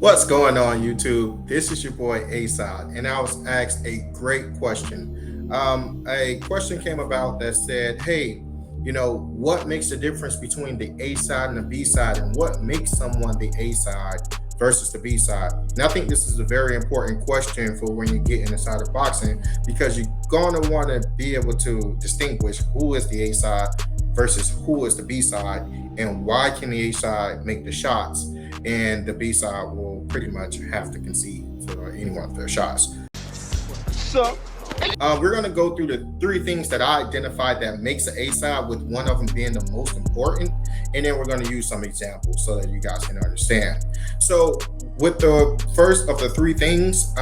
What's going on, YouTube? This is your boy Asad, and I was asked a great question. A question came about that said, "Hey, what makes the difference between the A side and the B side, and what makes someone the A side versus the B side?" And I think this is a very important question for when you get inside of boxing because you're going to want to be able to distinguish who is the A side versus who is the B side, and why can the A side make the shots and the B side will pretty much have to concede for any one of their shots. So, We're going to go through the three things that I identified that makes the A side, with one of them being the most important, and then we're going to use some examples so that you guys can understand. So, with the first of the three things,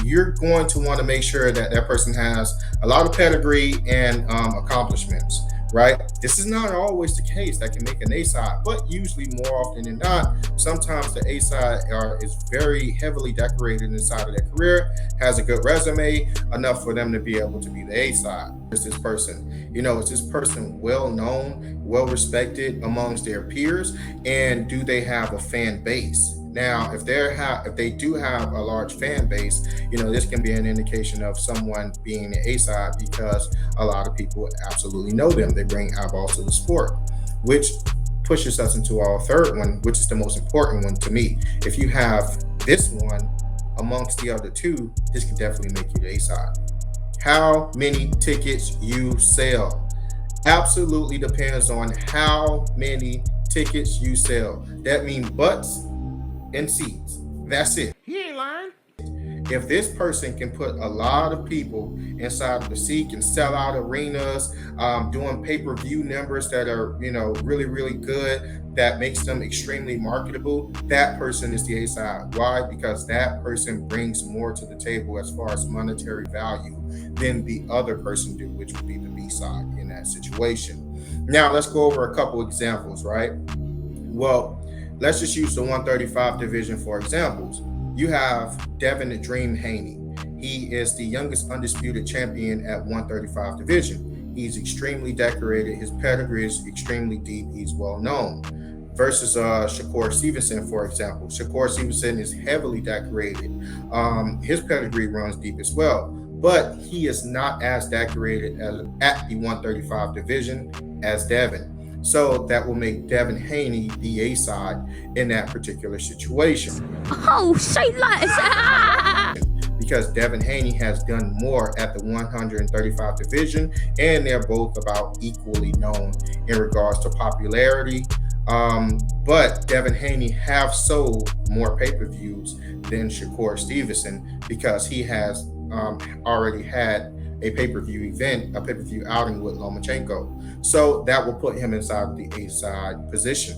you're going to want to make sure that that person has a lot of pedigree and accomplishments. Right? This is not always the case that can make an A side, but usually more often than not, sometimes the A side is very heavily decorated inside of their career, has a good resume, enough for them to be able to be the A side. Is this person, is this person well known, well respected amongst their peers, and do they have a fan base? Now, if they do have a large fan base, this can be an indication of someone being the A side because a lot of people absolutely know them. They bring eyeballs to the sport, which pushes us into our third one, which is the most important one to me. If you have this one amongst the other two, this can definitely make you the A side. How many tickets you sell absolutely depends on how many tickets you sell. That means butts and seats. That's it. he ain't lying. If this person can put a lot of people inside of the seat, can sell out arenas, doing pay-per-view numbers that are, really, really good, that makes them extremely marketable, that person is the A side. Why? Because that person brings more to the table as far as monetary value than the other person do, which would be the B side in that situation. Now, let's go over a couple examples, right? Well, let's just use the 135 division for examples. You have Devin the Dream Haney. He is the youngest undisputed champion at 135 division. He's extremely decorated. His pedigree is extremely deep. He's well known. Versus Shakur Stevenson, for example. Shakur Stevenson is heavily decorated. His pedigree runs deep as well, but he is not as decorated at the 135 division as Devin. So that will make Devin Haney the A side in that particular situation. Oh, say less. Because Devin Haney has done more at the 135 division, and they're both about equally known in regards to popularity. But Devin Haney have sold more pay-per-views than Shakur Stevenson because he has already had a pay-per-view event, a pay-per-view outing with Lomachenko. So that will put him inside the A side position.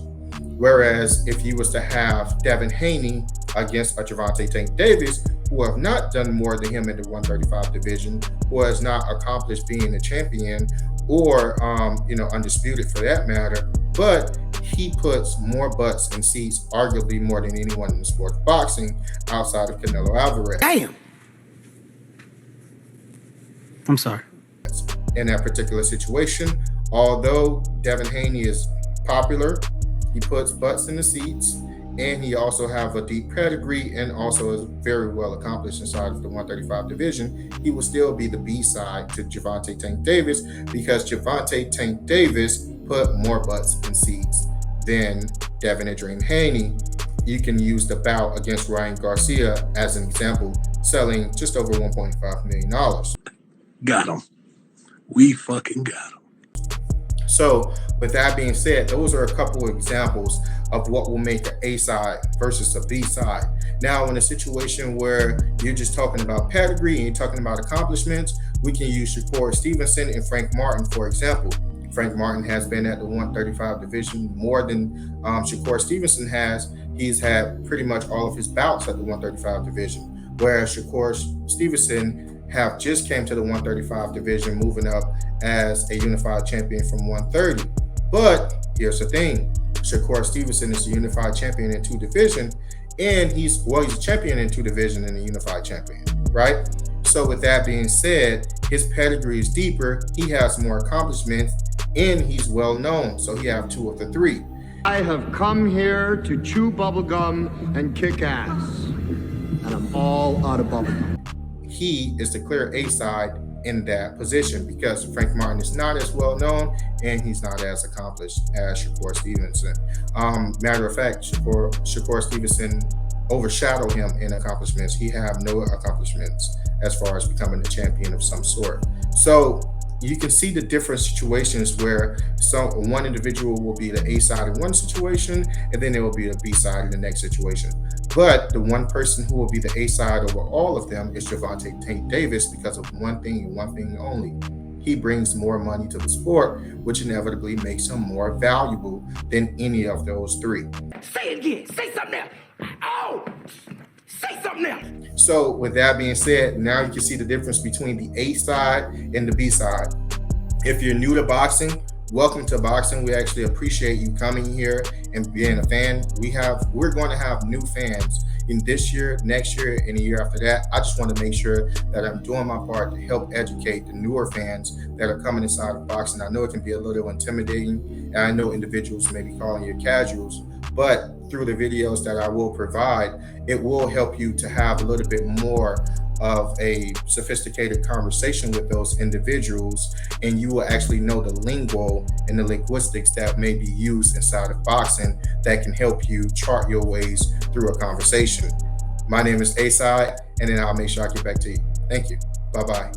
Whereas if you was to have Devin Haney against a Gervonta Tank Davis, who have not done more than him in the 135 division, who has not accomplished being a champion or undisputed for that matter, but he puts more butts and seats, arguably more than anyone in the sport of boxing outside of Canelo Alvarez. Damn. I'm sorry. In that particular situation, although Devin Haney is popular, he puts butts in the seats, and he also have a deep pedigree and also is very well accomplished inside of the 135 division, he will still be the B side to Gervonta Tank Davis because Gervonta Tank Davis put more butts in seats than Devin the Dream Haney. You can use the bout against Ryan Garcia as an example, selling just over $1.5 million. Got him. We fucking got him. So with that being said, those are a couple of examples of what will make an A side versus a B side. Now, in a situation where you're just talking about pedigree and you're talking about accomplishments, we can use Shakur Stevenson and Frank Martin, for example. Frank Martin has been at the 135 division more than Shakur Stevenson has. He's had pretty much all of his bouts at the 135 division, whereas Shakur Stevenson have just came to the 135 division, moving up as a unified champion from 130. But here's the thing. Shakur Stevenson is a unified champion in two divisions, and he's a champion in two divisions and a unified champion, right? So with that being said, his pedigree is deeper, he has more accomplishments, and he's well known. So he have two of the three. I have come here to chew bubblegum and kick ass. And I'm all out of bubblegum. He is the clear A side in that position because Frank Martin is not as well known and he's not as accomplished as Shakur Stevenson. Matter of fact, Shakur Stevenson overshadowed him in accomplishments. He have no accomplishments as far as becoming a champion of some sort. So you can see the different situations where one individual will be the A side in one situation, and then there will be the B side in the next situation. But the one person who will be the A side over all of them is Gervonta Tank Davis because of one thing and one thing only. He brings more money to the sport, which inevitably makes him more valuable than any of those three. Say it again. Say something else. Oh, say something else. So with that being said, now you can see the difference between the A side and the B side. If you're new to boxing, welcome to boxing. We actually appreciate you coming here and being a fan. We're going to have new fans in this year, next year, and the year after that. I just want to make sure that I'm doing my part to help educate the newer fans that are coming inside of boxing. I know it can be a little intimidating, and I know individuals may be calling you casuals, but through the videos that I will provide, it will help you to have a little bit more of a sophisticated conversation with those individuals, and you will actually know the lingo and the linguistics that may be used inside of boxing that can help you chart your ways through a conversation. My name is A-Side, and then I'll make sure I get back to you. Thank you. Bye-bye.